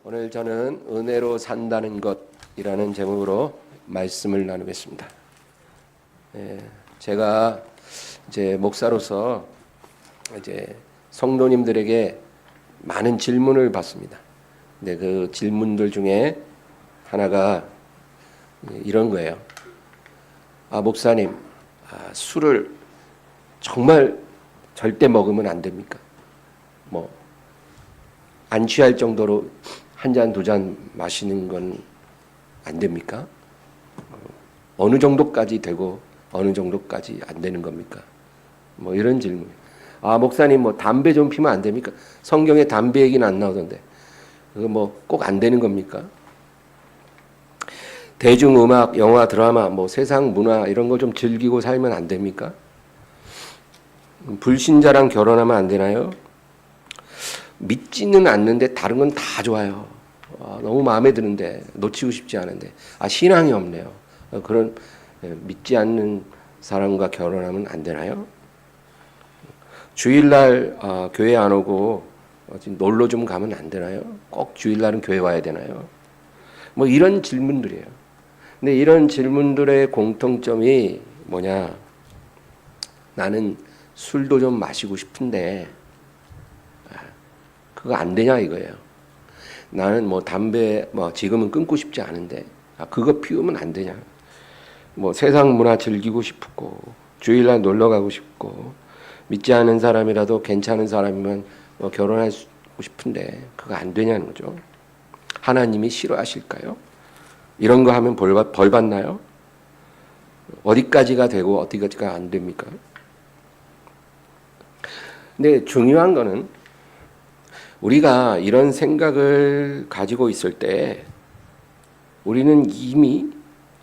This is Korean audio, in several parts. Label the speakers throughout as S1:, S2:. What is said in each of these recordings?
S1: 오늘 저는 은혜로 산다는 것이라는 제목으로 말씀을 나누겠습니다. 제가 이제 목사로서 이제 성도님들에게 많은 질문을 받습니다. 근데 그 질문들 중에 하나가 이런 거예요. 목사님, 술을 정말 절대 먹으면 안 됩니까? 안 취할 정도로 한 잔, 두 잔 마시는 건 안 됩니까? 어느 정도까지 되고 어느 정도까지 안 되는 겁니까? 이런 질문. 목사님 담배 좀 피면 안 됩니까? 성경에 담배 얘기는 안 나오던데. 그거 꼭 안 되는 겁니까? 대중음악, 영화, 드라마, 세상 문화 이런 거 좀 즐기고 살면 안 됩니까? 불신자랑 결혼하면 안 되나요? 믿지는 않는데 다른 건 다 좋아요. 너무 마음에 드는데 놓치고 싶지 않은데 신앙이 없네요. 그런 믿지 않는 사람과 결혼하면 안 되나요? 주일날 교회 안 오고 놀러 좀 가면 안 되나요? 꼭 주일날은 교회 와야 되나요? 이런 질문들이에요. 근데 이런 질문들의 공통점이 뭐냐? 나는 술도 좀 마시고 싶은데 그거 안 되냐 이거예요. 나는 담배 지금은 끊고 싶지 않은데 그거 피우면 안 되냐. 세상 문화 즐기고 싶고 주일날 놀러 가고 싶고 믿지 않은 사람이라도 괜찮은 사람이면 결혼하고 싶은데 그거 안 되냐는 거죠. 하나님이 싫어하실까요? 이런 거 하면 벌 받나요? 어디까지가 되고 어디까지가 안 됩니까? 근데 중요한 거는 우리가 이런 생각을 가지고 있을 때 우리는 이미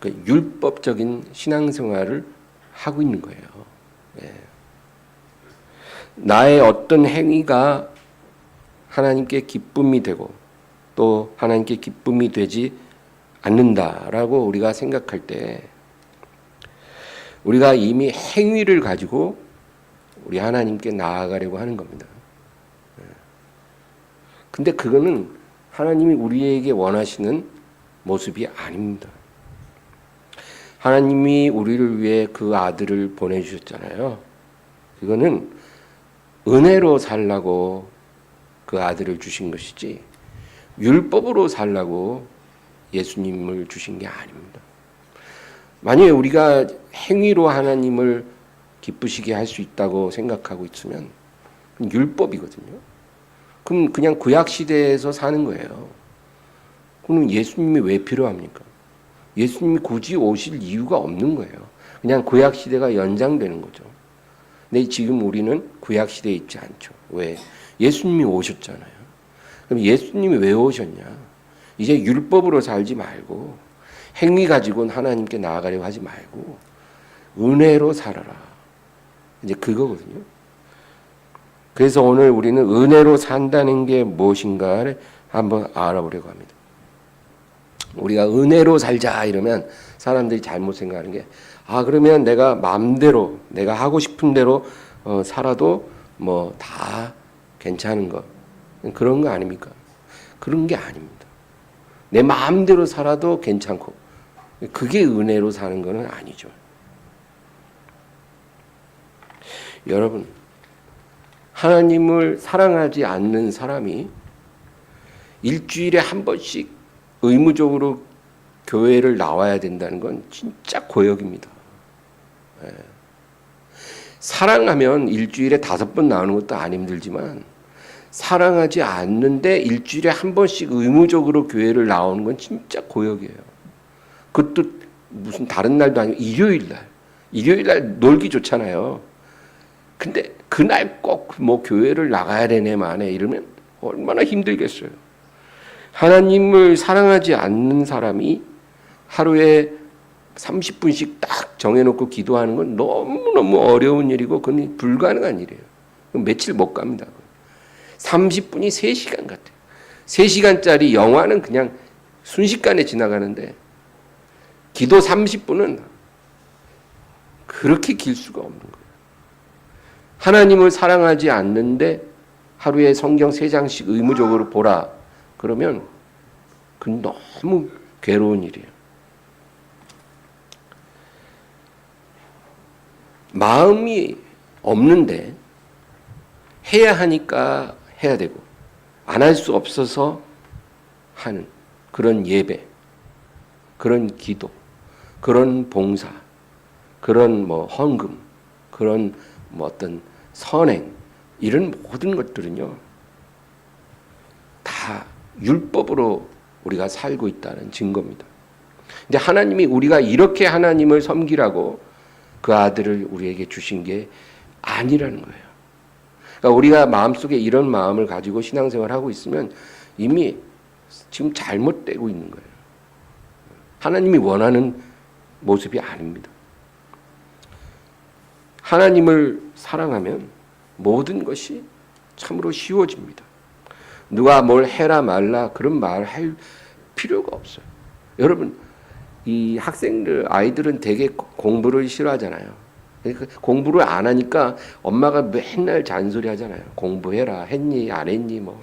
S1: 율법적인 신앙생활을 하고 있는 거예요. 나의 어떤 행위가 하나님께 기쁨이 되고 또 하나님께 기쁨이 되지 않는다라고 우리가 생각할 때 우리가 이미 행위를 가지고 우리 하나님께 나아가려고 하는 겁니다. 근데 그거는 하나님이 우리에게 원하시는 모습이 아닙니다. 하나님이 우리를 위해 그 아들을 보내주셨잖아요. 그거는 은혜로 살라고 그 아들을 주신 것이지 율법으로 살라고 예수님을 주신 게 아닙니다. 만약에 우리가 행위로 하나님을 기쁘시게 할 수 있다고 생각하고 있으면 그건 율법이거든요. 그럼 그냥 구약시대에서 사는 거예요. 그럼 예수님이 왜 필요합니까? 예수님이 굳이 오실 이유가 없는 거예요. 그냥 구약시대가 연장되는 거죠. 근데 지금 우리는 구약시대에 있지 않죠. 왜? 예수님이 오셨잖아요. 그럼 예수님이 왜 오셨냐? 이제 율법으로 살지 말고 행위 가지고는 하나님께 나아가려고 하지 말고 은혜로 살아라. 이제 그거거든요. 그래서 오늘 우리는 은혜로 산다는 게 무엇인가를 한번 알아보려고 합니다. 우리가 은혜로 살자 이러면 사람들이 잘못 생각하는 게 그러면 내가 마음대로 내가 하고 싶은 대로 살아도 다 괜찮은 거 그런 거 아닙니까? 그런 게 아닙니다. 내 마음대로 살아도 괜찮고 그게 은혜로 사는 거는 아니죠. 여러분 하나님을 사랑하지 않는 사람이 일주일에 한 번씩 의무적으로 교회를 나와야 된다는 건 진짜 고역입니다. 사랑하면 일주일에 5번 나오는 것도 안 힘들지만 사랑하지 않는데 일주일에 한 번씩 의무적으로 교회를 나오는 건 진짜 고역이에요. 그것도 무슨 다른 날도 아니고 일요일 날 놀기 좋잖아요. 근데 그날 꼭 교회를 나가야 되네 마네 이러면 얼마나 힘들겠어요. 하나님을 사랑하지 않는 사람이 하루에 30분씩 딱 정해놓고 기도하는 건 너무너무 어려운 일이고 그건 불가능한 일이에요. 며칠 못 갑니다. 30분이 3시간 같아요. 3시간짜리 영화는 그냥 순식간에 지나가는데 기도 30분은 그렇게 길 수가 없는 거예요. 하나님을 사랑하지 않는데 하루에 성경 3장씩 의무적으로 보라. 그러면 그건 너무 괴로운 일이에요. 마음이 없는데 해야 하니까 해야 되고 안 할 수 없어서 하는 그런 예배, 그런 기도, 그런 봉사, 그런 헌금, 그런 어떤 선행, 이런 모든 것들은요 다 율법으로 우리가 살고 있다는 증거입니다. 근데 하나님이 우리가 이렇게 하나님을 섬기라고 그 아들을 우리에게 주신 게 아니라는 거예요. 그러니까 우리가 마음속에 이런 마음을 가지고 신앙생활을 하고 있으면 이미 지금 잘못되고 있는 거예요. 하나님이 원하는 모습이 아닙니다. 하나님을 사랑하면 모든 것이 참으로 쉬워집니다. 누가 뭘 해라 말라 그런 말 할 필요가 없어요. 여러분, 이 아이들은 되게 공부를 싫어하잖아요. 그러니까 공부를 안 하니까 엄마가 맨날 잔소리 하잖아요. 공부해라, 했니, 안 했니, 뭐.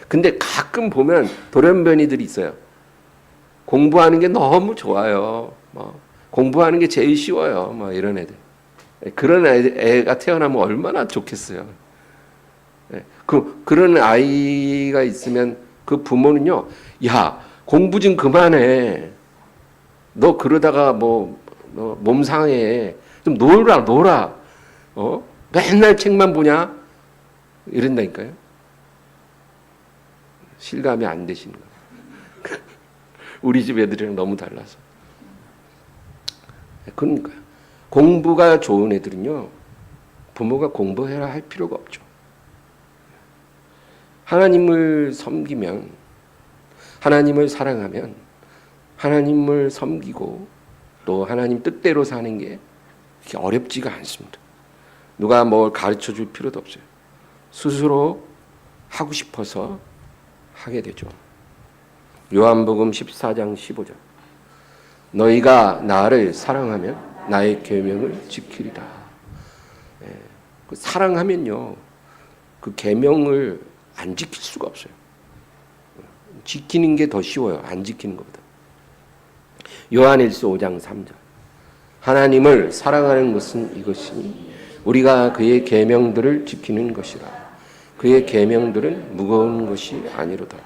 S1: 근데 가끔 보면 돌연변이들이 있어요. 공부하는 게 너무 좋아요. 공부하는 게 제일 쉬워요. 이런 애들. 그런 애가 태어나면 얼마나 좋겠어요. 그런 아이가 있으면 그 부모는요, 야, 공부 좀 그만해. 너 그러다가 너 몸 상해. 좀 놀아. 맨날 책만 보냐? 이런다니까요. 실감이 안 되시는 거예요. 우리 집 애들이랑 너무 달라서. 그러니까요. 공부가 좋은 애들은요, 부모가 공부해라 할 필요가 없죠. 하나님을 섬기면, 하나님을 사랑하면, 하나님을 섬기고 또 하나님 뜻대로 사는 게 그렇게 어렵지가 않습니다. 누가 뭘 가르쳐 줄 필요도 없어요. 스스로 하고 싶어서 하게 되죠. 요한복음 14장 15절. 너희가 나를 사랑하면 나의 계명을 지키리라. 사랑하면요, 그 계명을 안 지킬 수가 없어요. 지키는 게 더 쉬워요. 안 지키는 것보다. 요한일서 5장 3절. 하나님을 사랑하는 것은 이것이니 우리가 그의 계명들을 지키는 것이라. 그의 계명들은 무거운 것이 아니로다.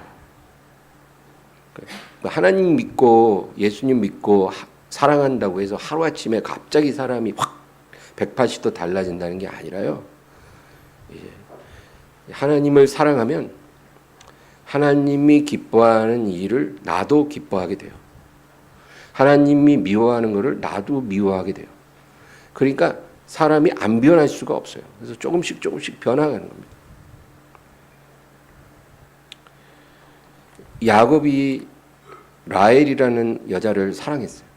S1: 하나님 믿고 예수님 믿고 사랑한다고 해서 하루아침에 갑자기 사람이 확 180도 달라진다는 게 아니라요. 하나님을 사랑하면 하나님이 기뻐하는 일을 나도 기뻐하게 돼요. 하나님이 미워하는 것을 나도 미워하게 돼요. 그러니까 사람이 안 변할 수가 없어요. 그래서 조금씩 변화가는 겁니다. 야곱이 라헬이라는 여자를 사랑했어요.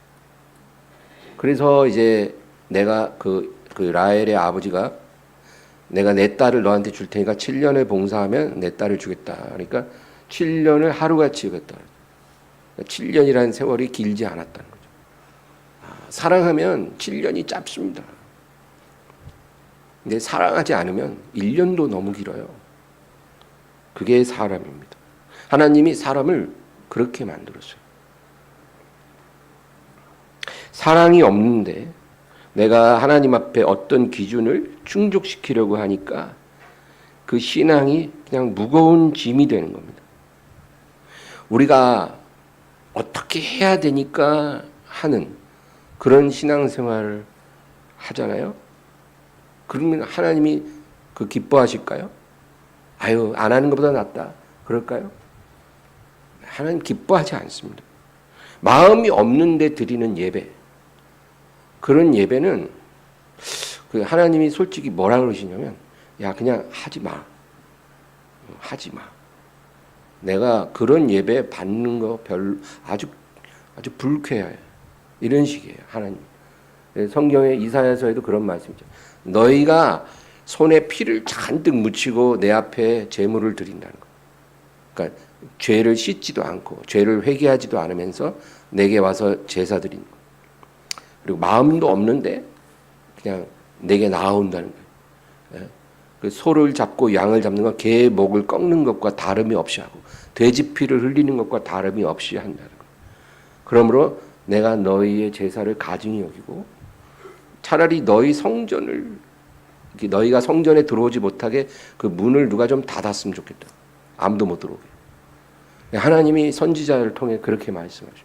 S1: 그래서 이제 내가 그 라헬의 아버지가 내가 내 딸을 너한테 줄 테니까 7년을 봉사하면 내 딸을 주겠다. 그러니까 7년을 하루같이 여겼다. 7년이라는 세월이 길지 않았다는 거죠. 사랑하면 7년이 짧습니다. 근데 사랑하지 않으면 1년도 너무 길어요. 그게 사람입니다. 하나님이 사람을 그렇게 만들었어요. 사랑이 없는데 내가 하나님 앞에 어떤 기준을 충족시키려고 하니까 그 신앙이 그냥 무거운 짐이 되는 겁니다. 우리가 어떻게 해야 되니까 하는 그런 신앙생활을 하잖아요. 그러면 하나님이 그 기뻐하실까요? 아유, 안 하는 것보다 낫다. 그럴까요? 하나님 기뻐하지 않습니다. 마음이 없는데 드리는 예배, 그런 예배는 그 하나님이 솔직히 뭐라 그러시냐면, 야, 그냥 하지 마. 하지 마. 내가 그런 예배 받는 거 아주 불쾌해. 이런 식이에요, 하나님. 성경의 이사야서에도 그런 말씀이죠. 너희가 손에 피를 잔뜩 묻히고 내 앞에 제물을 드린다는 거. 그러니까 죄를 씻지도 않고 죄를 회개하지도 않으면서 내게 와서 제사 드리는 거. 그리고 마음도 없는데 그냥 내게 나아온다는 거예요. 그 소를 잡고 양을 잡는 건 개의 목을 꺾는 것과 다름이 없이 하고 돼지 피를 흘리는 것과 다름이 없이 한다는 거예요. 그러므로 내가 너희의 제사를 가증히 여기고 차라리 너희 성전을 너희가 성전에 들어오지 못하게 그 문을 누가 좀 닫았으면 좋겠다. 아무도 못 들어오게. 하나님이 선지자를 통해 그렇게 말씀하셔요.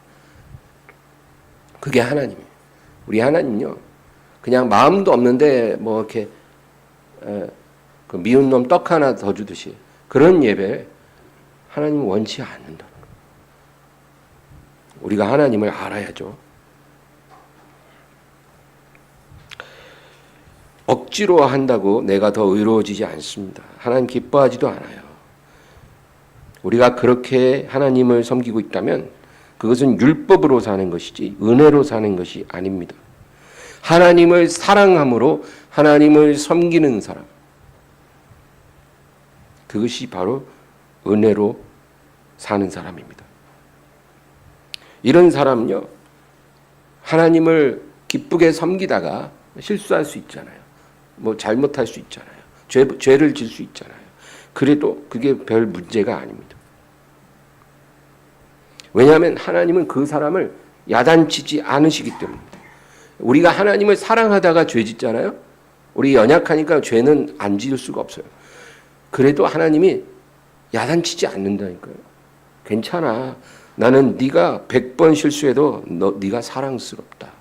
S1: 그게 하나님이에요. 우리 하나님은요, 그냥 마음도 없는데 뭐 이렇게 그 미운 놈 떡 하나 더 주듯이 그런 예배 하나님은 원치 않는다는 거예요. 우리가 하나님을 알아야죠. 억지로 한다고 내가 더 의로워지지 않습니다. 하나님 기뻐하지도 않아요. 우리가 그렇게 하나님을 섬기고 있다면 그것은 율법으로 사는 것이지 은혜로 사는 것이 아닙니다. 하나님을 사랑함으로 하나님을 섬기는 사람, 그것이 바로 은혜로 사는 사람입니다. 이런 사람은요, 하나님을 기쁘게 섬기다가 실수할 수 있잖아요. 뭐 잘못할 수 있잖아요. 죄를 질 수 있잖아요. 그래도 그게 별 문제가 아닙니다. 왜냐하면 하나님은 그 사람을 야단치지 않으시기 때문입니다. 우리가 하나님을 사랑하다가 죄 짓잖아요. 우리 연약하니까 죄는 안 지을 수가 없어요. 그래도 하나님이 야단치지 않는다니까요. 괜찮아. 나는 네가 100번 실수해도 네가 사랑스럽다.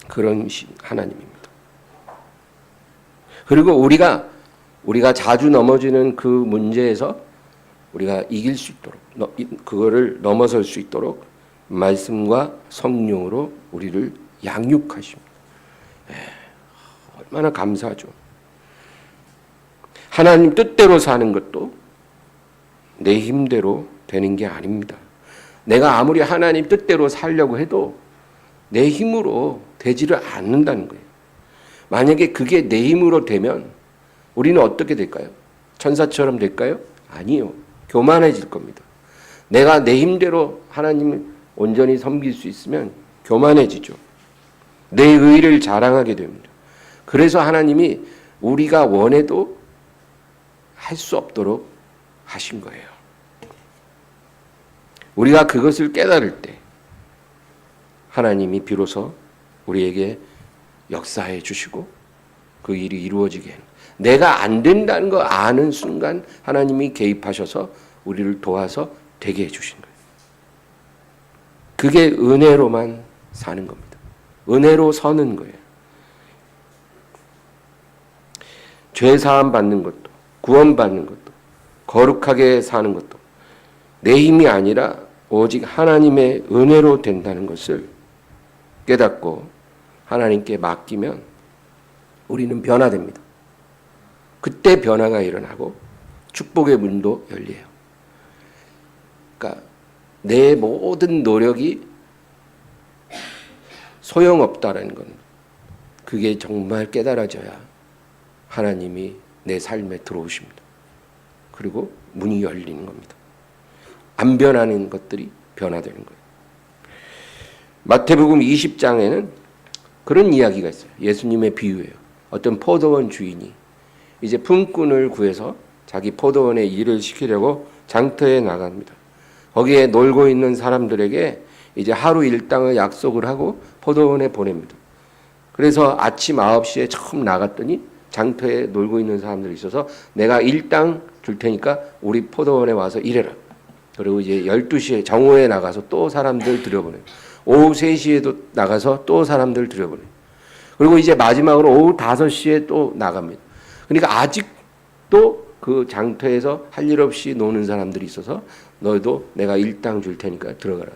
S1: 그런 하나님입니다. 그리고 우리가 자주 넘어지는 그 문제에서 우리가 이길 수 있도록, 그거를 넘어설 수 있도록 말씀과 성령으로 우리를 양육하십니다. 얼마나 감사하죠. 하나님 뜻대로 사는 것도 내 힘대로 되는 게 아닙니다. 내가 아무리 하나님 뜻대로 살려고 해도 내 힘으로 되지를 않는다는 거예요. 만약에 그게 내 힘으로 되면 우리는 어떻게 될까요? 천사처럼 될까요? 아니요. 교만해질 겁니다. 내가 내 힘대로 하나님을 온전히 섬길 수 있으면 교만해지죠. 내 의를 자랑하게 됩니다. 그래서 하나님이 우리가 원해도 할 수 없도록 하신 거예요. 우리가 그것을 깨달을 때 하나님이 비로소 우리에게 역사해 주시고 그 일이 이루어지게 해요. 내가 안 된다는 거 아는 순간 하나님이 개입하셔서 우리를 도와서 되게 해주신 거예요. 그게 은혜로만 사는 겁니다. 은혜로 서는 거예요. 죄사함 받는 것도, 구원받는 것도, 거룩하게 사는 것도 내 힘이 아니라 오직 하나님의 은혜로 된다는 것을 깨닫고 하나님께 맡기면 우리는 변화됩니다. 그때 변화가 일어나고 축복의 문도 열려요. 그러니까 내 모든 노력이 소용없다라는 건 그게 정말 깨달아져야 하나님이 내 삶에 들어오십니다. 그리고 문이 열리는 겁니다. 안 변하는 것들이 변화되는 거예요. 마태복음 20장에는 그런 이야기가 있어요. 예수님의 비유예요. 어떤 포도원 주인이 이제 품꾼을 구해서 자기 포도원에 일을 시키려고 장터에 나갑니다. 거기에 놀고 있는 사람들에게 이제 하루 일당을 약속을 하고 포도원에 보냅니다. 그래서 아침 9시에 처음 나갔더니 장터에 놀고 있는 사람들이 있어서 내가 일당 줄 테니까 우리 포도원에 와서 일해라. 그리고 이제 12시에 정오에 나가서 또 사람들 들여보내요. 오후 3시에도 나가서 또 사람들 들여보내요. 그리고 이제 마지막으로 오후 5시에 또 나갑니다. 그러니까 아직도 그 장터에서 할 일 없이 노는 사람들이 있어서 너희도 내가 일당 줄 테니까 들어가라.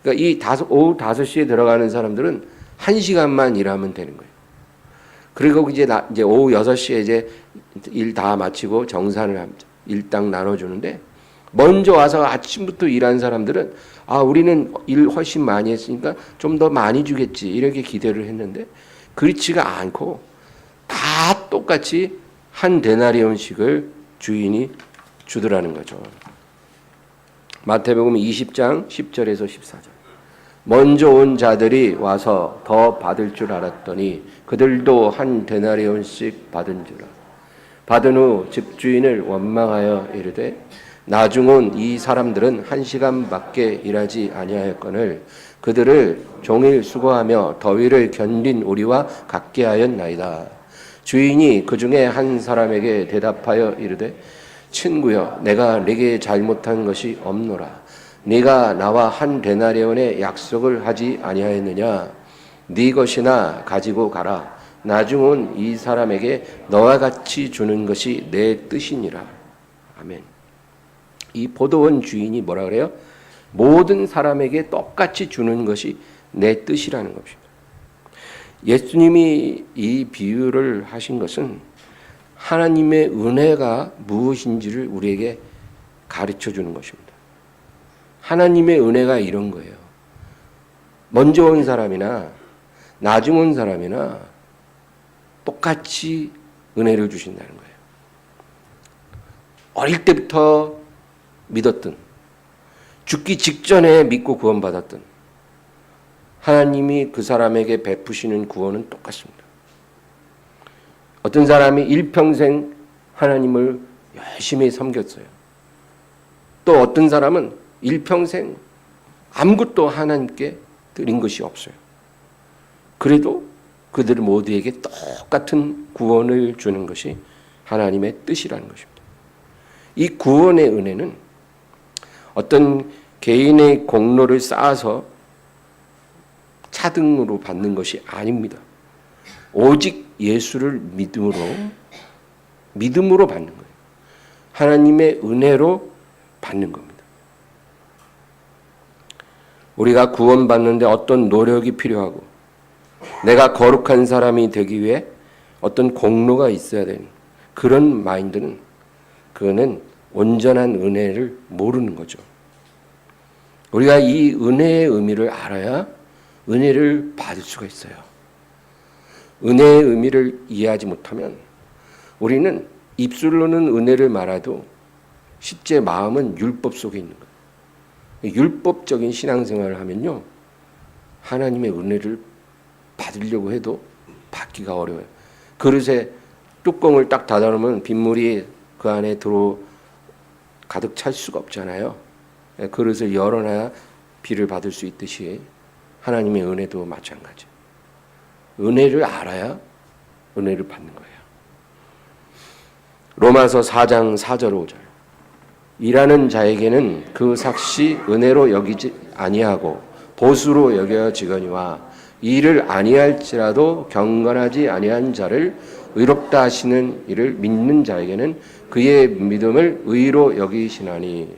S1: 그러니까 오후 5시에 들어가는 사람들은 1시간만 일하면 되는 거예요. 그리고 이제 오후 6시에 이제 일 다 마치고 정산을 합니다. 일당 나눠주는데 먼저 와서 아침부터 일한 사람들은 우리는 일 훨씬 많이 했으니까 좀 더 많이 주겠지 이렇게 기대를 했는데 그렇지가 않고 다 똑같이 한 데나리온씩을 주인이 주더라는 거죠. 마태복음 20장 10절에서 14절. 먼저 온 자들이 와서 더 받을 줄 알았더니 그들도 한 데나리온씩 받은지라. 받은 후 집주인을 원망하여 이르되 나중온 이 사람들은 1시간밖에 일하지 아니하였거늘 그들을 종일 수고하며 더위를 견딘 우리와 같게 하였나이다. 주인이 그 중에 한 사람에게 대답하여 이르되 친구여 내가 네게 잘못한 것이 없노라. 네가 나와 한 데나리온의 약속을 하지 아니하였느냐. 네 것이나 가지고 가라. 나중은 이 사람에게 너와 같이 주는 것이 내 뜻이니라. 아멘. 이 포도원 주인이 뭐라 그래요? 모든 사람에게 똑같이 주는 것이 내 뜻이라는 것입니다. 예수님이 이 비유를 하신 것은 하나님의 은혜가 무엇인지를 우리에게 가르쳐 주는 것입니다. 하나님의 은혜가 이런 거예요. 먼저 온 사람이나 나중 온 사람이나 똑같이 은혜를 주신다는 거예요. 어릴 때부터 믿었던, 죽기 직전에 믿고 구원받았던 하나님이 그 사람에게 베푸시는 구원은 똑같습니다. 어떤 사람이 일평생 하나님을 열심히 섬겼어요. 또 어떤 사람은 일평생 아무것도 하나님께 드린 것이 없어요. 그래도 그들 모두에게 똑같은 구원을 주는 것이 하나님의 뜻이라는 것입니다. 이 구원의 은혜는 어떤 개인의 공로를 쌓아서 차등으로 받는 것이 아닙니다. 오직 예수를 믿음으로 받는 거예요. 하나님의 은혜로 받는 겁니다. 우리가 구원받는데 어떤 노력이 필요하고 내가 거룩한 사람이 되기 위해 어떤 공로가 있어야 되는 그런 마인드는 그거는 온전한 은혜를 모르는 거죠. 우리가 이 은혜의 의미를 알아야 은혜를 받을 수가 있어요. 은혜의 의미를 이해하지 못하면 우리는 입술로는 은혜를 말해도 실제 마음은 율법 속에 있는 거예요. 율법적인 신앙생활을 하면요, 하나님의 은혜를 받으려고 해도 받기가 어려워요. 그릇에 뚜껑을 딱 닫아놓으면 빗물이 그 안에 가득 찰 수가 없잖아요. 그릇을 열어놔야 비를 받을 수 있듯이 하나님의 은혜도 마찬가지. 은혜를 알아야 은혜를 받는 거예요. 로마서 4장 4절 5절. 일하는 자에게는 그 삭시 은혜로 여기지 아니하고 보수로 여겨지거니와 일을 아니할지라도 경건하지 아니한 자를 의롭다 하시는 이를 믿는 자에게는 그의 믿음을 의로 여기시나니.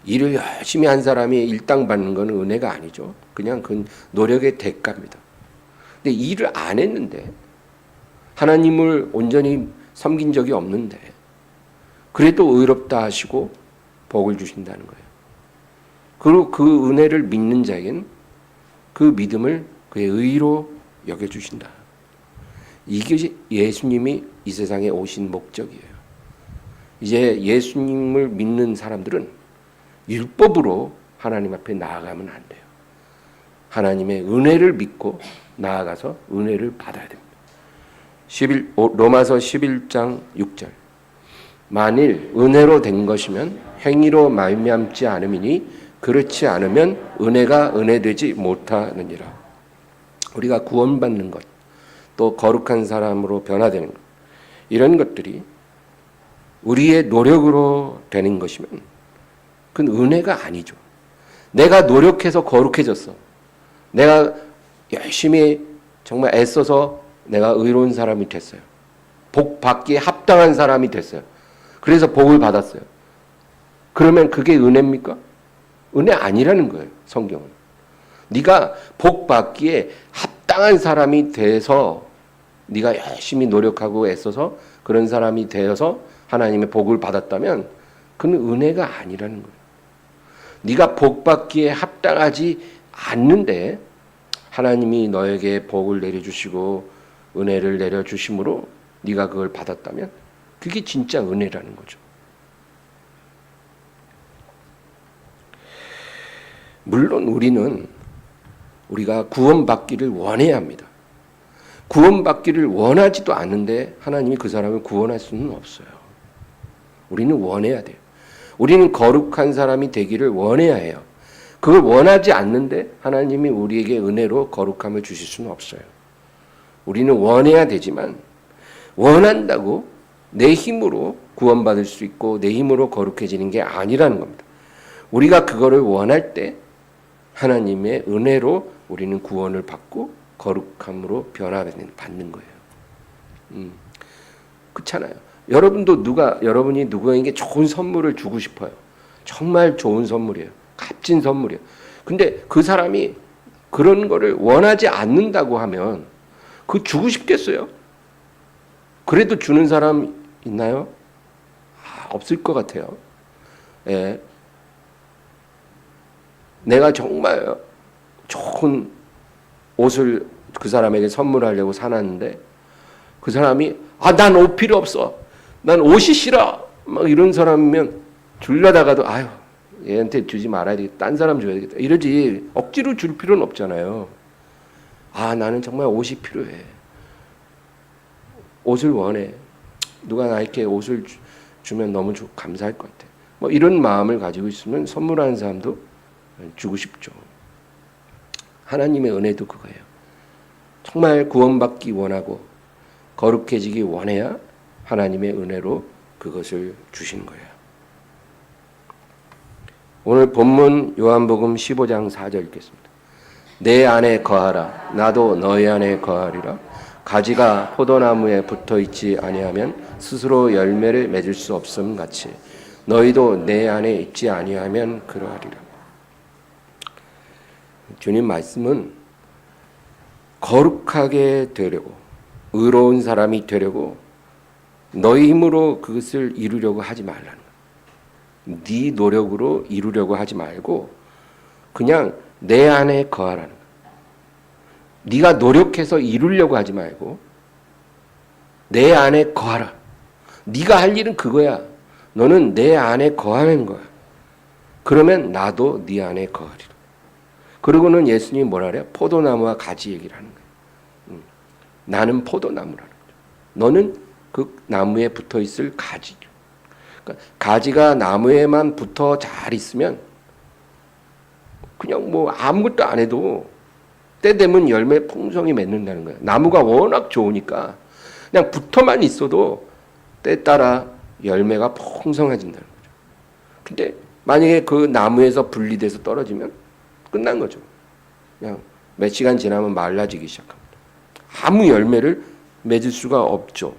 S1: 일을 열심히 한 사람이 일당 받는 것은 은혜가 아니죠. 그냥 그 노력의 대가입니다. 근데 일을 안 했는데, 하나님을 온전히 섬긴 적이 없는데 그래도 의롭다 하시고 복을 주신다는 거예요. 그리고 그 은혜를 믿는 자에게는 그 믿음을 그의 의로 여겨주신다. 이게 예수님이 이 세상에 오신 목적이에요. 이제 예수님을 믿는 사람들은 율법으로 하나님 앞에 나아가면 안 돼요. 하나님의 은혜를 믿고 나아가서 은혜를 받아야 됩니다. 로마서 11장 6절. 만일 은혜로 된 것이면 행위로 말미암지 않음이니 그렇지 않으면 은혜가 은혜되지 못하느니라. 우리가 구원받는 것, 또 거룩한 사람으로 변화되는 것, 이런 것들이 우리의 노력으로 되는 것이면 그건 은혜가 아니죠. 내가 노력해서 거룩해졌어. 내가 열심히 정말 애써서 내가 의로운 사람이 됐어요. 복 받기에 합당한 사람이 됐어요. 그래서 복을 받았어요. 그러면 그게 은혜입니까? 은혜 아니라는 거예요, 성경은. 네가 복 받기에 합당한 사람이 돼서 네가 열심히 노력하고 애써서 그런 사람이 되어서 하나님의 복을 받았다면 그건 은혜가 아니라는 거예요. 네가 복 받기에 합당하지 않는데 하나님이 너에게 복을 내려주시고 은혜를 내려주심으로 네가 그걸 받았다면 그게 진짜 은혜라는 거죠. 물론 우리가 구원받기를 원해야 합니다. 구원받기를 원하지도 않는데 하나님이 그 사람을 구원할 수는 없어요. 우리는 원해야 돼요. 우리는 거룩한 사람이 되기를 원해야 해요. 그걸 원하지 않는데 하나님이 우리에게 은혜로 거룩함을 주실 수는 없어요. 우리는 원해야 되지만 원한다고 내 힘으로 구원받을 수 있고 내 힘으로 거룩해지는 게 아니라는 겁니다. 우리가 그거를 원할 때 하나님의 은혜로 우리는 구원을 받고 거룩함으로 변화받는 거예요. 그렇잖아요. 여러분이 누구에게 좋은 선물을 주고 싶어요. 정말 좋은 선물이에요. 값진 선물이에요. 근데 그 사람이 그런 거를 원하지 않는다고 하면 그 주고 싶겠어요? 그래도 주는 사람 있나요? 없을 것 같아요. 예. 내가 정말 좋은 옷을 그 사람에게 선물하려고 사놨는데 그 사람이 난 옷 필요 없어. 난 옷이 싫어. 막 이런 사람이면 주려다가도 얘한테 주지 말아야 되겠다. 딴 사람 줘야 되겠다. 이러지. 억지로 줄 필요는 없잖아요. 나는 정말 옷이 필요해. 옷을 원해. 누가 나에게 옷을 주면 너무 감사할 것 같아. 뭐 이런 마음을 가지고 있으면 선물하는 사람도 주고 싶죠. 하나님의 은혜도 그거예요. 정말 구원받기 원하고 거룩해지기 원해야 하나님의 은혜로 그것을 주신 거예요. 오늘 본문 요한복음 15장 4절 읽겠습니다. 내 안에 거하라. 나도 너희 안에 거하리라. 가지가 포도나무에 붙어있지 아니하면 스스로 열매를 맺을 수 없음 같이 너희도 내 안에 있지 아니하면 그러하리라. 주님 말씀은 거룩하게 되려고 의로운 사람이 되려고 너희 힘으로 그것을 이루려고 하지 말라는 거야. 네 노력으로 이루려고 하지 말고 그냥 내 안에 거하라는 거야. 네가 노력해서 이루려고 하지 말고 내 안에 거하라. 네가 할 일은 그거야. 너는 내 안에 거하는 거야. 그러면 나도 네 안에 거하리라. 그러고는 예수님이 뭐라 그래요? 포도나무와 가지 얘기를 하는 거예요. 나는 포도나무라는 거죠. 너는 그 나무에 붙어 있을 가지. 그러니까 가지가 나무에만 붙어 잘 있으면 그냥 뭐 아무것도 안 해도 때 되면 열매 풍성히 맺는다는 거예요. 나무가 워낙 좋으니까 그냥 붙어만 있어도 때 따라 열매가 풍성해진다는 거죠. 근데 만약에 그 나무에서 분리돼서 떨어지면 끝난 거죠. 그냥 몇 시간 지나면 말라지기 시작합니다. 아무 열매를 맺을 수가 없죠.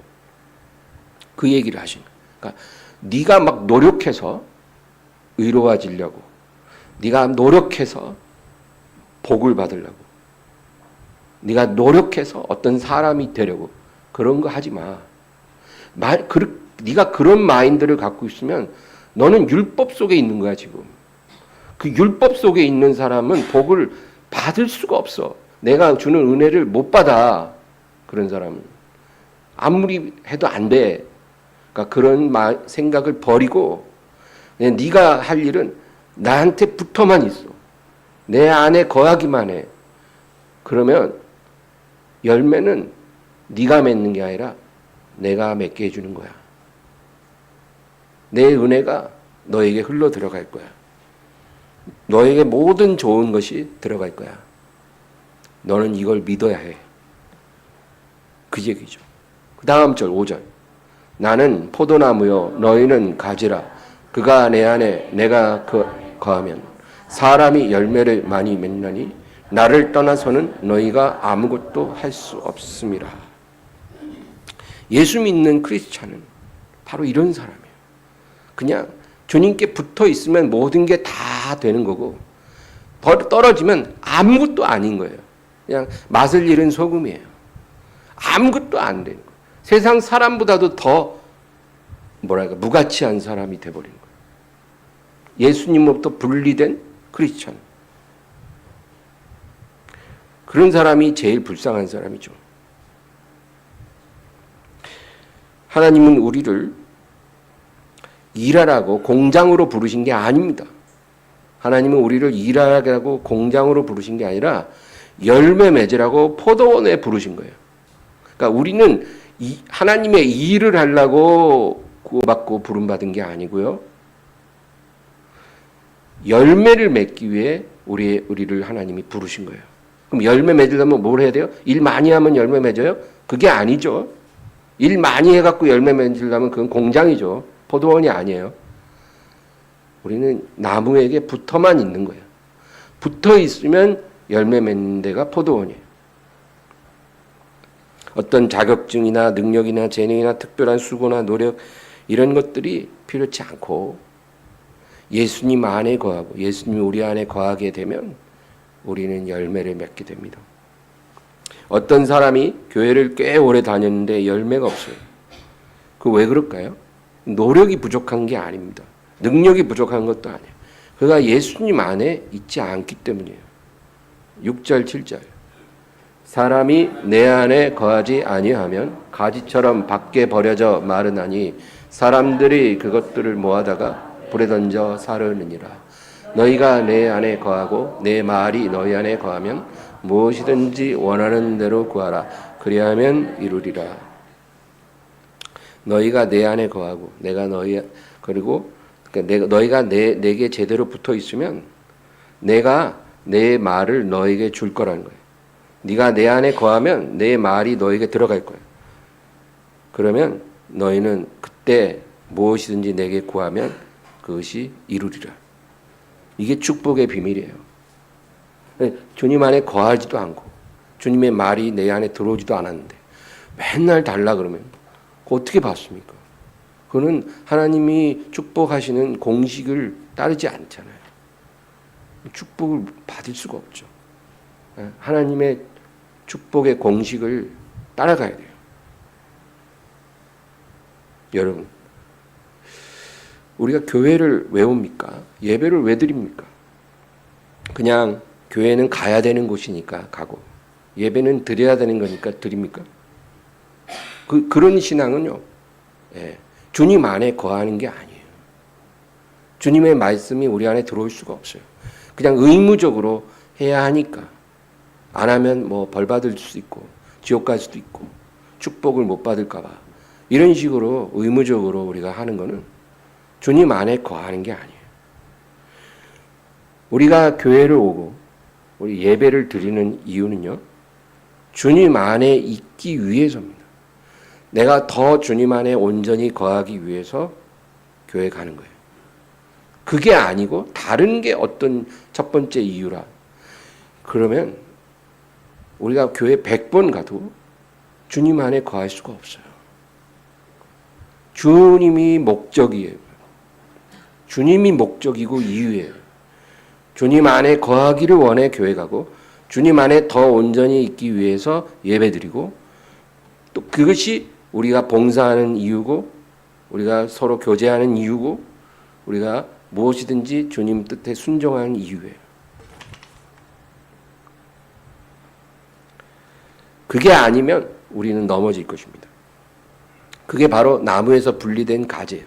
S1: 그 얘기를 하신 거예요. 그러니까 네가 막 노력해서 의로워지려고, 네가 노력해서 복을 받으려고, 네가 노력해서 어떤 사람이 되려고 그런 거 하지 마. 네가 그런 마인드를 갖고 있으면 너는 율법 속에 있는 거야 지금. 그 율법 속에 있는 사람은 복을 받을 수가 없어. 내가 주는 은혜를 못 받아. 그런 사람은 아무리 해도 안 돼. 그러니까 그런 생각을 버리고 그냥 네가 할 일은 나한테 붙어만 있어. 내 안에 거하기만 해. 그러면 열매는 네가 맺는 게 아니라 내가 맺게 해주는 거야. 내 은혜가 너에게 흘러 들어갈 거야. 너에게 모든 좋은 것이 들어갈 거야. 너는 이걸 믿어야 해. 그 얘기죠. 그 다음 절 5절. 나는 포도나무요 너희는 가지라. 그가 내 안에 내가 거하면 사람이 열매를 많이 맺나니 나를 떠나서는 너희가 아무것도 할 수 없음이라. 예수 믿는 크리스찬은 바로 이런 사람이에요. 그냥 주님께 붙어 있으면 모든 게 다 되는 거고 떨어지면 아무것도 아닌 거예요. 그냥 맛을 잃은 소금이에요. 아무것도 안 되는 거예요. 세상 사람보다도 더 무가치한 사람이 돼버린 거예요. 예수님으로부터 분리된 크리스찬. 그런 사람이 제일 불쌍한 사람이죠. 하나님은 우리를 일하라고 공장으로 부르신 게 아닙니다. 하나님은 우리를 일하라고 공장으로 부르신 게 아니라 열매 맺으라고 포도원에 부르신 거예요. 그러니까 우리는 하나님의 일을 하려고 구원받고 부름받은 게 아니고요. 열매를 맺기 위해 우리를 하나님이 부르신 거예요. 그럼 열매 맺으려면 뭘 해야 돼요? 일 많이 하면 열매 맺어요? 그게 아니죠. 일 많이 해갖고 열매 맺으려면 그건 공장이죠. 포도원이 아니에요. 우리는 나무에게 붙어만 있는 거예요. 붙어 있으면 열매 맺는 데가 포도원이에요. 어떤 자격증이나 능력이나 재능이나 특별한 수고나 노력 이런 것들이 필요치 않고 예수님 안에 거하고 예수님이 우리 안에 거하게 되면 우리는 열매를 맺게 됩니다. 어떤 사람이 교회를 꽤 오래 다녔는데 열매가 없어요. 그 왜 그럴까요? 노력이 부족한 게 아닙니다. 능력이 부족한 것도 아니에요. 그가 예수님 안에 있지 않기 때문이에요. 6절 7절 사람이 내 안에 거하지 아니하면 가지처럼 밖에 버려져 마르나니 사람들이 그것들을 모아다가 불에 던져 사르느니라. 너희가 내 안에 거하고 내 말이 너희 안에 거하면 무엇이든지 원하는 대로 구하라. 그리하면 이루리라. 너희가 내 안에 거하고 내가 너희가 내게 제대로 붙어 있으면 내가 내 말을 너에게 줄 거라는 거예요. 네가 내 안에 거하면 내 말이 너에게 들어갈 거예요. 그러면 너희는 그때 무엇이든지 내게 구하면 그것이 이루리라. 이게 축복의 비밀이에요. 주님 안에 거하지도 않고 주님의 말이 내 안에 들어오지도 않았는데 맨날 달라 그러면 어떻게 받습니까? 그거는 하나님이 축복하시는 공식을 따르지 않잖아요. 축복을 받을 수가 없죠. 하나님의 축복의 공식을 따라가야 돼요. 여러분, 우리가 교회를 왜 옵니까? 예배를 왜 드립니까? 그냥 교회는 가야 되는 곳이니까 가고 예배는 드려야 되는 거니까 드립니까? 그런 신앙은요, 주님 안에 거하는 게 아니에요. 주님의 말씀이 우리 안에 들어올 수가 없어요. 그냥 의무적으로 해야 하니까 안 하면 뭐 벌 받을 수도 있고 지옥 갈 수도 있고 축복을 못 받을까 봐 이런 식으로 의무적으로 우리가 하는 거는 주님 안에 거하는 게 아니에요. 우리가 교회를 오고 우리 예배를 드리는 이유는요, 주님 안에 있기 위해서입니다. 내가 더 주님 안에 온전히 거하기 위해서 교회 가는 거예요. 그게 아니고 다른 게 어떤 첫 번째 이유라. 그러면 우리가 교회 100번 가도 주님 안에 거할 수가 없어요. 주님이 목적이에요. 주님이 목적이고 이유예요. 주님 안에 거하기를 원해 교회 가고 주님 안에 더 온전히 있기 위해서 예배드리고 또 그것이 우리가 봉사하는 이유고 우리가 서로 교제하는 이유고 우리가 무엇이든지 주님 뜻에 순종하는 이유예요. 그게 아니면 우리는 넘어질 것입니다. 그게 바로 나무에서 분리된 가지예요.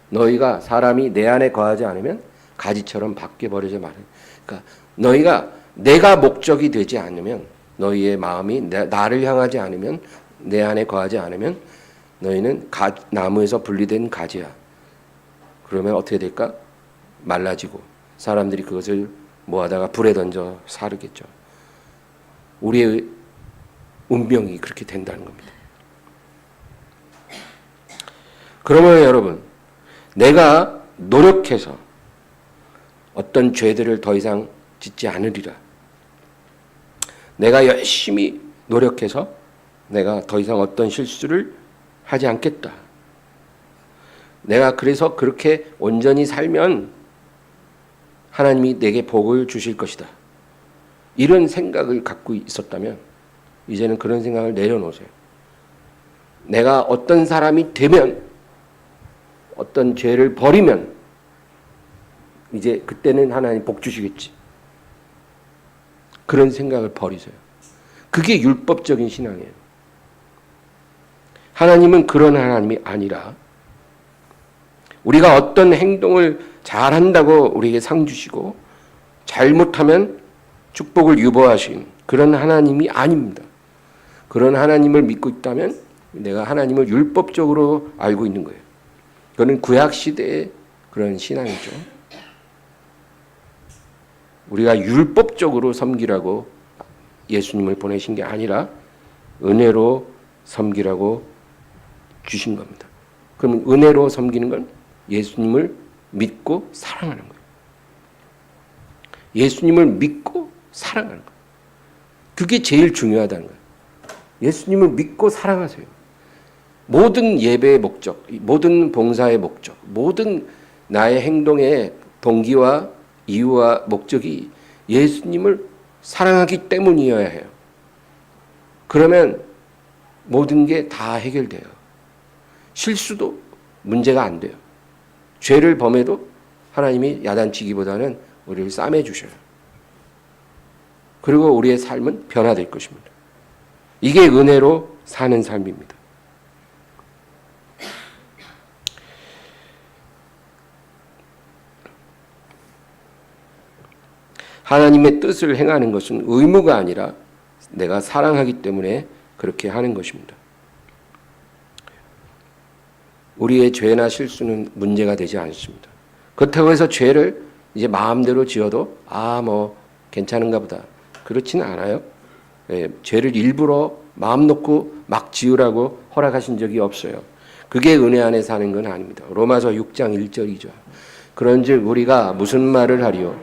S1: 너희가 사람이 내 안에 거하지 않으면 가지처럼 밖에 버려져 마라. 그러니까 너희가 내가 목적이 되지 않으면 너희의 마음이 나를 향하지 않으면 내 안에 거하지 않으면 너희는 나무에서 분리된 가지야. 그러면 어떻게 될까? 말라지고 사람들이 그것을 모아다가 불에 던져 사르겠죠. 우리의 운명이 그렇게 된다는 겁니다. 그러면 여러분, 내가 노력해서 어떤 죄들을 더 이상 짓지 않으리라. 내가 열심히 노력해서 내가 더 이상 어떤 실수를 하지 않겠다. 내가 그래서 그렇게 온전히 살면 하나님이 내게 복을 주실 것이다. 이런 생각을 갖고 있었다면 이제는 그런 생각을 내려놓으세요. 내가 어떤 사람이 되면 어떤 죄를 버리면 이제 그때는 하나님 복 주시겠지. 그런 생각을 버리세요. 그게 율법적인 신앙이에요. 하나님은 그런 하나님이 아니라 우리가 어떤 행동을 잘한다고 우리에게 상 주시고 잘못하면 축복을 유보하신 그런 하나님이 아닙니다. 그런 하나님을 믿고 있다면 내가 하나님을 율법적으로 알고 있는 거예요. 그거는 구약 시대의 그런 신앙이죠. 우리가 율법적으로 섬기라고 예수님을 보내신 게 아니라 은혜로 섬기라고 주신 겁니다. 그러면 은혜로 섬기는 건 예수님을 믿고 사랑하는 거예요. 예수님을 믿고 사랑하는 거예요. 그게 제일 중요하다는 거예요. 예수님을 믿고 사랑하세요. 모든 예배의 목적, 모든 봉사의 목적, 모든 나의 행동의 동기와 이유와 목적이 예수님을 사랑하기 때문이어야 해요. 그러면 모든 게 다 해결돼요. 실수도 문제가 안 돼요. 죄를 범해도 하나님이 야단치기보다는 우리를 싸매 주셔요. 그리고 우리의 삶은 변화될 것입니다. 이게 은혜로 사는 삶입니다. 하나님의 뜻을 행하는 것은 의무가 아니라 내가 사랑하기 때문에 그렇게 하는 것입니다. 우리의 죄나 실수는 문제가 되지 않습니다. 그렇다고 해서 죄를 이제 마음대로 지어도 괜찮은가 보다. 그렇지는 않아요. 죄를 일부러 마음 놓고 막 지으라고 허락하신 적이 없어요. 그게 은혜 안에 사는 건 아닙니다. 로마서 6장 1절이죠. 그런즉 우리가 무슨 말을 하리요?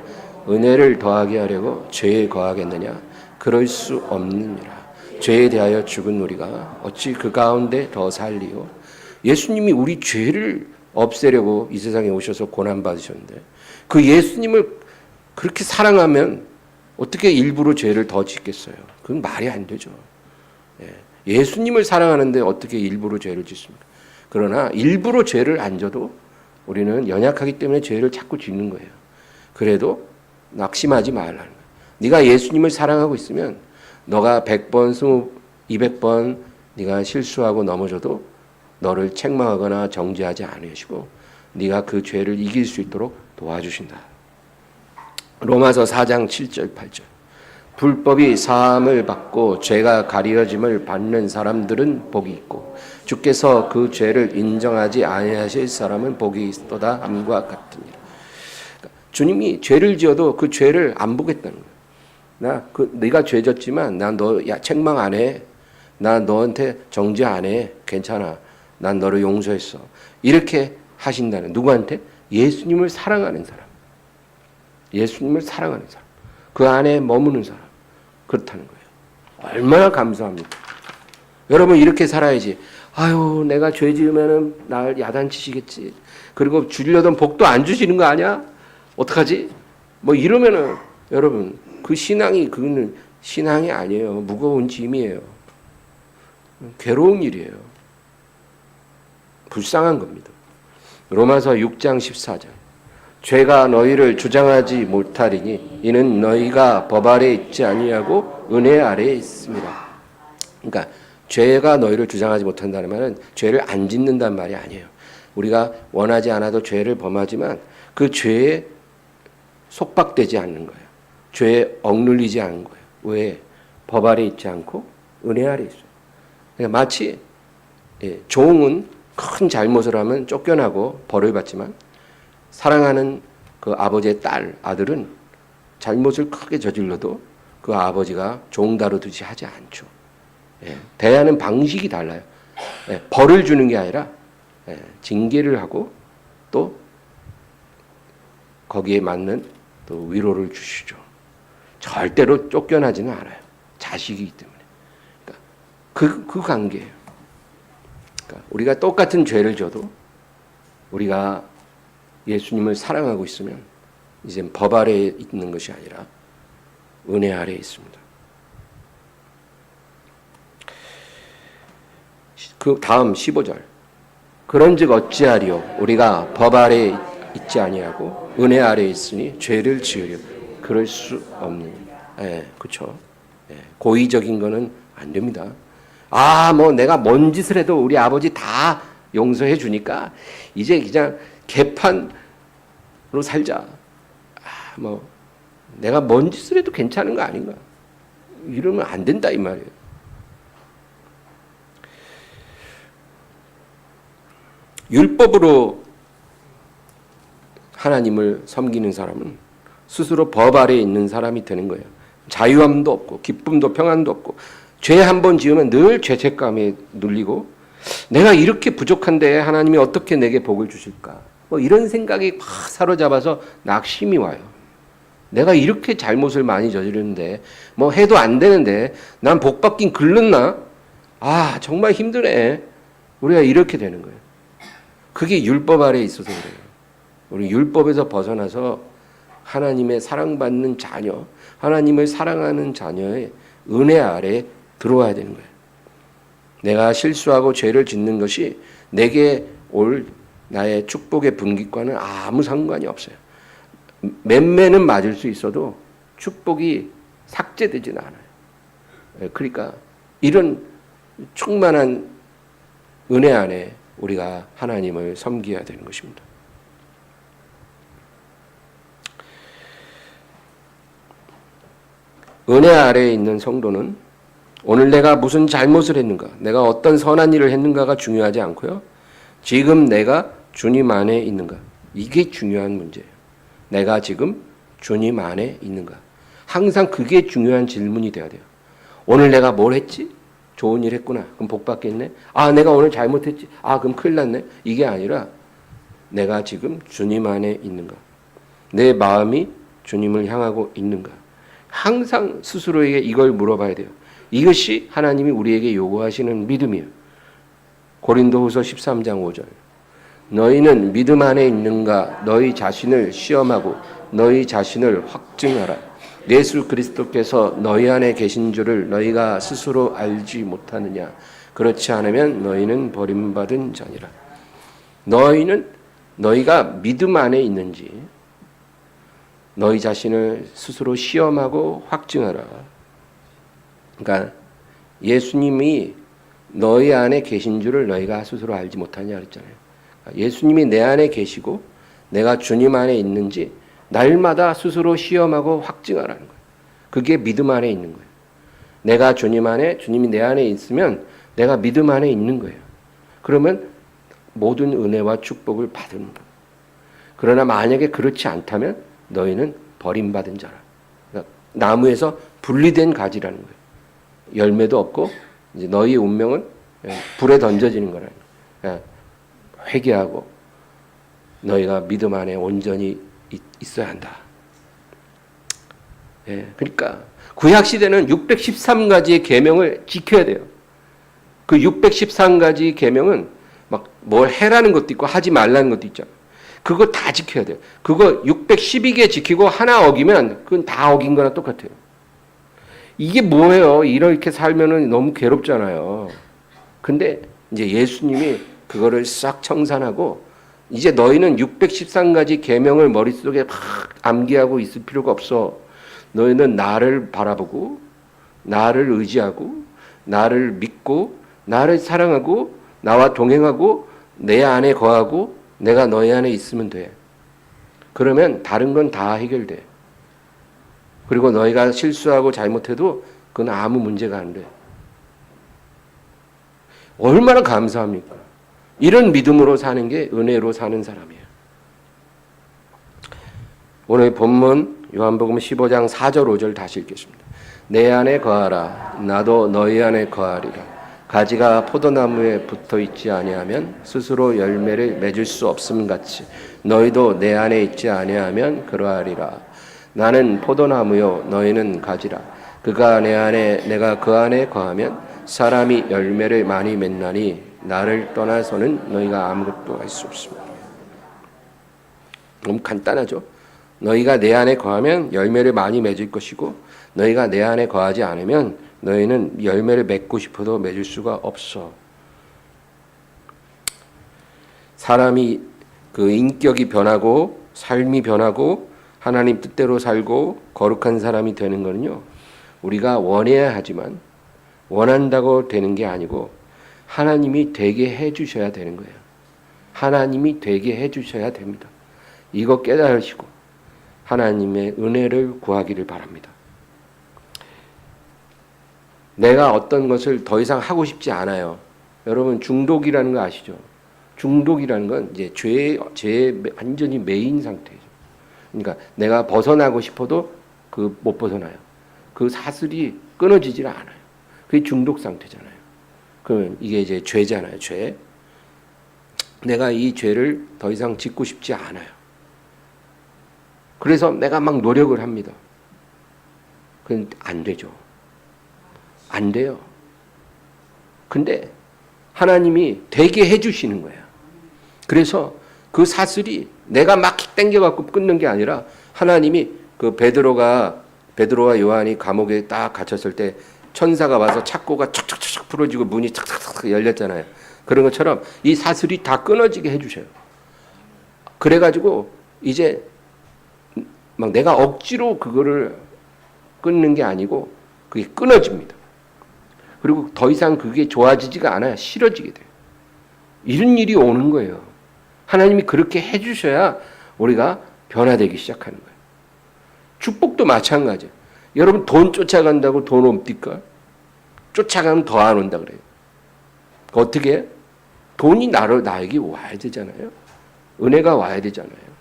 S1: 은혜를 더하게 하려고 죄에 거하겠느냐? 그럴 수 없느니라. 죄에 대하여 죽은 우리가 어찌 그 가운데 더 살리요? 예수님이 우리 죄를 없애려고 이 세상에 오셔서 고난받으셨는데 그 예수님을 그렇게 사랑하면 어떻게 일부러 죄를 더 짓겠어요? 그건 말이 안 되죠. 예수님을 사랑하는데 어떻게 일부러 죄를 짓습니까? 그러나 일부러 죄를 안 져도 우리는 연약하기 때문에 죄를 자꾸 짓는 거예요. 그래도 낙심하지 말라는 거예요. 네가 예수님을 사랑하고 있으면 너가 100번, 200번 네가 실수하고 넘어져도 너를 책망하거나 정죄하지 않으시고 네가 그 죄를 이길 수 있도록 도와주신다. 로마서 4장 7절 8절. 불법이 사함을 받고 죄가 가려짐을 받는 사람들은 복이 있고 주께서 그 죄를 인정하지 아니하실 사람은 복이 있도다 함과 같으니라. 주님이 죄를 지어도 그 죄를 안 보겠다는 거예요. 네가 죄 졌지만 난 너 책망 안 해. 난 너한테 정죄 안 해. 괜찮아. 난 너를 용서했어. 이렇게 하신다는 누구한테? 예수님을 사랑하는 사람. 예수님을 사랑하는 사람. 그 안에 머무는 사람. 그렇다는 거예요. 얼마나 감사합니까? 여러분 이렇게 살아야지. 아유 내가 죄 지으면은 날 야단치시겠지. 그리고 주려던 복도 안 주시는 거 아니야? 어떡하지? 이러면은 여러분 그 신앙이 그거는 신앙이 아니에요. 무거운 짐이에요. 괴로운 일이에요. 불쌍한 겁니다. 로마서 6장 14절. 죄가 너희를 주장하지 못하리니 이는 너희가 법 아래 있지 아니하고 은혜 아래에 있습니다. 그러니까 죄가 너희를 주장하지 못한다는 말은 죄를 안 짓는다는 말이 아니에요. 우리가 원하지 않아도 죄를 범하지만 그 죄에 속박되지 않는 거예요. 죄에 억눌리지 않는 거예요. 왜? 법 아래 있지 않고 은혜 아래 있어요. 그러니까 마치 종은 큰 잘못을 하면 쫓겨나고 벌을 받지만 사랑하는 그 아버지의 아들은 잘못을 크게 저질러도 그 아버지가 종 다루듯이 하지 않죠. 대하는 방식이 달라요. 벌을 주는 게 아니라 징계를 하고 또 거기에 맞는 또 위로를 주시죠. 절대로 쫓겨나지는 않아요. 자식이기 때문에. 그러니까 그 관계예요. 그러니까 우리가 똑같은 죄를 져도 우리가 예수님을 사랑하고 있으면 이제 법 아래에 있는 것이 아니라 은혜 아래에 있습니다. 그 다음 15절. 그런즉 어찌하리요? 우리가 법 아래에 있지 아니하고 은혜 아래에 있으니 죄를 지으려 그럴 수 없느니. 그렇죠. 고의적인 거는 안 됩니다. 내가 뭔 짓을 해도 우리 아버지 다 용서해 주니까 이제 그냥 개판으로 살자. 내가 뭔 짓을 해도 괜찮은 거 아닌가? 이러면 안 된다 이 말이에요. 율법으로 하나님을 섬기는 사람은 스스로 법 아래에 있는 사람이 되는 거예요. 자유함도 없고 기쁨도 평안도 없고 죄 한 번 지으면 늘 죄책감에 눌리고 내가 이렇게 부족한데 하나님이 어떻게 내게 복을 주실까? 뭐 이런 생각이 막 사로잡아서 낙심이 와요. 내가 이렇게 잘못을 많이 저지르는데 뭐 해도 안 되는데 난 복 받긴 글렀나? 아 정말 힘드네. 우리가 이렇게 되는 거예요. 그게 율법 아래에 있어서 그래요. 우리 율법에서 벗어나서 하나님의 사랑받는 자녀, 하나님을 사랑하는 자녀의 은혜 아래에 들어와야 되는 거예요. 내가 실수하고 죄를 짓는 것이 내게 올 나의 축복의 분깃과는 아무 상관이 없어요. 몇매는 맞을 수 있어도 축복이 삭제되지는 않아요. 그러니까 이런 충만한 은혜 안에 우리가 하나님을 섬겨야 되는 것입니다. 은혜 아래에 있는 성도는 오늘 내가 무슨 잘못을 했는가, 내가 어떤 선한 일을 했는가가 중요하지 않고요. 지금 내가 주님 안에 있는가, 이게 중요한 문제예요. 내가 지금 주님 안에 있는가. 항상 그게 중요한 질문이 돼야 돼요. 오늘 내가 뭘 했지? 좋은 일 했구나. 그럼 복 받겠네. 아, 내가 오늘 잘못했지. 아, 그럼 큰일 났네. 이게 아니라 내가 지금 주님 안에 있는가. 내 마음이 주님을 향하고 있는가. 항상 스스로에게 이걸 물어봐야 돼요. 이것이 하나님이 우리에게 요구하시는 믿음이에요. 고린도후서 13장 5절. 너희는 믿음 안에 있는가? 너희 자신을 시험하고 너희 자신을 확증하라. 예수 그리스도께서 너희 안에 계신 줄을 너희가 스스로 알지 못하느냐? 그렇지 않으면 너희는 버림받은 자니라. 너희가 믿음 안에 있는지 너희 자신을 스스로 시험하고 확증하라. 그러니까 예수님이 너희 안에 계신 줄을 너희가 스스로 알지 못하냐 그랬잖아요. 예수님이 내 안에 계시고 내가 주님 안에 있는지 날마다 스스로 시험하고 확증하라는 거예요. 그게 믿음 안에 있는 거예요. 내가 주님 안에, 주님이 내 안에 있으면 내가 믿음 안에 있는 거예요. 그러면 모든 은혜와 축복을 받는 거예요. 그러나 만약에 그렇지 않다면 너희는 버림받은 자라. 그러니까 나무에서 분리된 가지라는 거예요. 열매도 없고 이제 너희의 운명은 불에 던져지는 거라는 거예요. 회개하고 너희가 믿음 안에 온전히 있어야 한다. 그러니까 구약 시대는 613가지의 계명을 지켜야 돼요. 그 613가지 계명은 막 뭘 해라는 것도 있고 하지 말라는 것도 있잖아요. 그거 다 지켜야 돼요. 그거 612개 지키고 하나 어기면 그건 다 어긴 거나 똑같아요. 이게 뭐예요? 이렇게 살면은 너무 괴롭잖아요. 근데 이제 예수님이 그거를 싹 청산하고 이제 너희는 613가지 계명을 머릿속에 막 암기하고 있을 필요가 없어. 너희는 나를 바라보고 나를 의지하고 나를 믿고 나를 사랑하고 나와 동행하고 내 안에 거하고 내가 너희 안에 있으면 돼. 그러면 다른 건 다 해결돼. 그리고 너희가 실수하고 잘못해도 그건 아무 문제가 안 돼. 얼마나 감사합니까? 이런 믿음으로 사는 게 은혜로 사는 사람이에요. 오늘 본문 요한복음 15장 4절 5절 다시 읽겠습니다. 내 안에 거하라. 나도 너희 안에 거하리라. 가지가 포도나무에 붙어 있지 아니하면 스스로 열매를 맺을 수 없음 같이 너희도 내 안에 있지 아니하면 그러하리라. 나는 포도나무요 너희는 가지라. 그가 내 안에 내가 그 안에 거하면 사람이 열매를 많이 맺나니 나를 떠나서는 너희가 아무것도 할 수 없습니다. 너무 간단하죠? 너희가 내 안에 거하면 열매를 많이 맺을 것이고 너희가 내 안에 거하지 않으면 너희는 열매를 맺고 싶어도 맺을 수가 없어. 사람이 그 인격이 변하고 삶이 변하고 하나님 뜻대로 살고 거룩한 사람이 되는 거는요. 우리가 원해야 하지만 원한다고 되는 게 아니고 하나님이 되게 해주셔야 되는 거예요. 하나님이 되게 해주셔야 됩니다. 이거 깨달으시고 하나님의 은혜를 구하기를 바랍니다. 내가 어떤 것을 더 이상 하고 싶지 않아요. 여러분 중독이라는 거 아시죠? 중독이라는 건 이제 죄의 완전히 메인 상태죠. 그러니까 내가 벗어나고 싶어도 그 못 벗어나요. 그 사슬이 끊어지질 않아요. 그게 중독 상태잖아요. 그러면 이게 이제 죄잖아요. 죄. 내가 이 죄를 더 이상 짓고 싶지 않아요. 그래서 내가 막 노력을 합니다. 그건 안 되죠. 안 돼요. 근데 하나님이 되게 해주시는 거예요. 그래서 그 사슬이 내가 막 당겨갖고 끊는 게 아니라 하나님이 그 베드로와 요한이 감옥에 딱 갇혔을 때 천사가 와서 착고가 척척척 풀어지고 문이 탁탁탁 열렸잖아요. 그런 것처럼 이 사슬이 다 끊어지게 해주셔요. 그래가지고 이제 막 내가 억지로 그거를 끊는 게 아니고 그게 끊어집니다. 그리고 더 이상 그게 좋아지지가 않아요. 싫어지게 돼요. 이런 일이 오는 거예요. 하나님이 그렇게 해주셔야 우리가 변화되기 시작하는 거예요. 축복도 마찬가지예요. 여러분 돈 쫓아간다고 돈 옵니까? 쫓아가면 더 안 온다 그래요. 어떻게 해요? 돈이 나에게 와야 되잖아요. 은혜가 와야 되잖아요.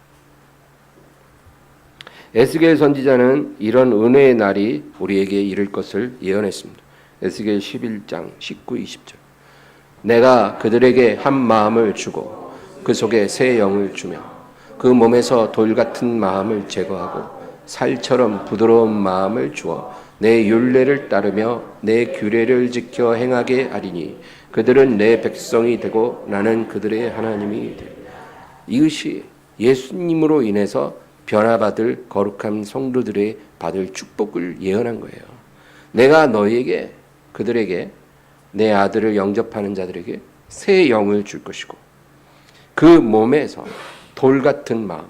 S1: 에스겔 선지자는 이런 은혜의 날이 우리에게 이를 것을 예언했습니다. 에스겔 11장 19, 20절. 내가 그들에게 한 마음을 주고 그 속에 새 영을 주며 그 몸에서 돌 같은 마음을 제거하고 살처럼 부드러운 마음을 주어 내 율례를 따르며 내 규례를 지켜 행하게 하리니 그들은 내 백성이 되고 나는 그들의 하나님이 되리라. 이것이 예수님으로 인해서 변화받을 거룩한 성도들의 받을 축복을 예언한 거예요. 내가 너희에게 그들에게 내 아들을 영접하는 자들에게 새 영을 줄 것이고 그 몸에서 돌 같은 마음,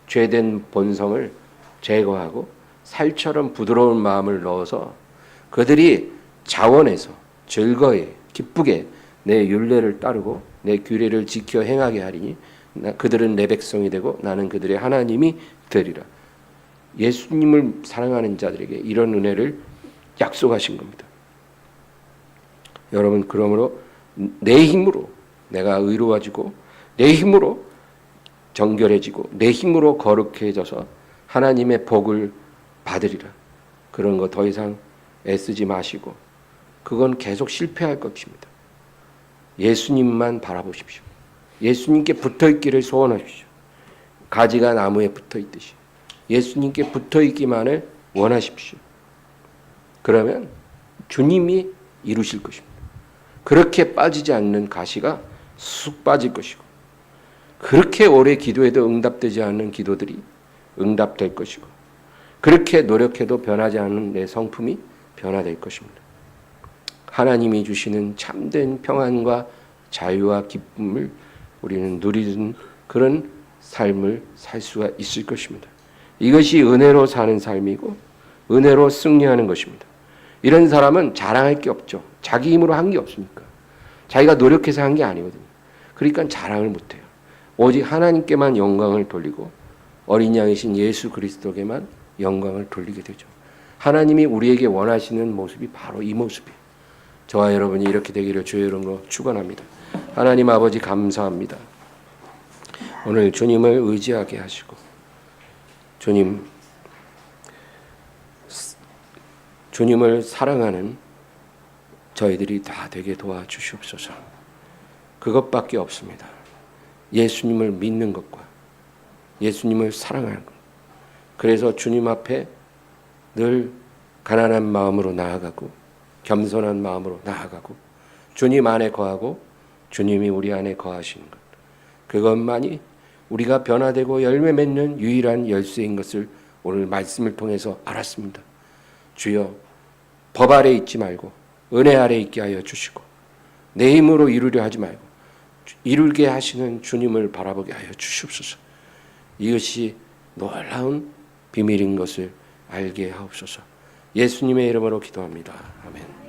S1: 죄된 본성을 제거하고 살처럼 부드러운 마음을 넣어서 그들이 자원해서 즐거이 기쁘게 내 율례를 따르고 내 규례를 지켜 행하게 하리니 그들은 내 백성이 되고 나는 그들의 하나님이 되리라. 예수님을 사랑하는 자들에게 이런 은혜를 약속하신 겁니다. 여러분, 그러므로 내 힘으로 내가 의로워지고 내 힘으로 정결해지고 내 힘으로 거룩해져서 하나님의 복을 받으리라. 그런 거 더 이상 애쓰지 마시고 그건 계속 실패할 것입니다. 예수님만 바라보십시오. 예수님께 붙어있기를 소원하십시오. 가지가 나무에 붙어있듯이 예수님께 붙어있기만을 원하십시오. 그러면 주님이 이루실 것입니다. 그렇게 빠지지 않는 가시가 쑥 빠질 것이고 그렇게 오래 기도해도 응답되지 않는 기도들이 응답될 것이고 그렇게 노력해도 변하지 않는 내 성품이 변화될 것입니다. 하나님이 주시는 참된 평안과 자유와 기쁨을 우리는 누리는 그런 삶을 살 수가 있을 것입니다. 이것이 은혜로 사는 삶이고 은혜로 승리하는 것입니다. 이런 사람은 자랑할 게 없죠. 자기 힘으로 한 게 없으니까. 자기가 노력해서 한 게 아니거든요. 그러니까 자랑을 못해요. 오직 하나님께만 영광을 돌리고 어린 양이신 예수 그리스도에게만 영광을 돌리게 되죠. 하나님이 우리에게 원하시는 모습이 바로 이 모습이에요. 저와 여러분이 이렇게 되기를 주의 이름으로 축원합니다. 하나님 아버지 감사합니다. 오늘 주님을 의지하게 하시고 주님을 사랑하는 저희들이 다 되게 도와주시옵소서. 그것밖에 없습니다. 예수님을 믿는 것과 예수님을 사랑하는 것. 그래서 주님 앞에 늘 가난한 마음으로 나아가고 겸손한 마음으로 나아가고 주님 안에 거하고 주님이 우리 안에 거하시는 것. 그것만이 우리가 변화되고 열매 맺는 유일한 열쇠인 것을 오늘 말씀을 통해서 알았습니다. 주여, 법 아래 있지 말고 은혜 아래 있게 하여 주시고 내 힘으로 이루려 하지 말고 이루게 하시는 주님을 바라보게 하여 주시옵소서. 이것이 놀라운 비밀인 것을 알게 하옵소서. 예수님의 이름으로 기도합니다. 아멘.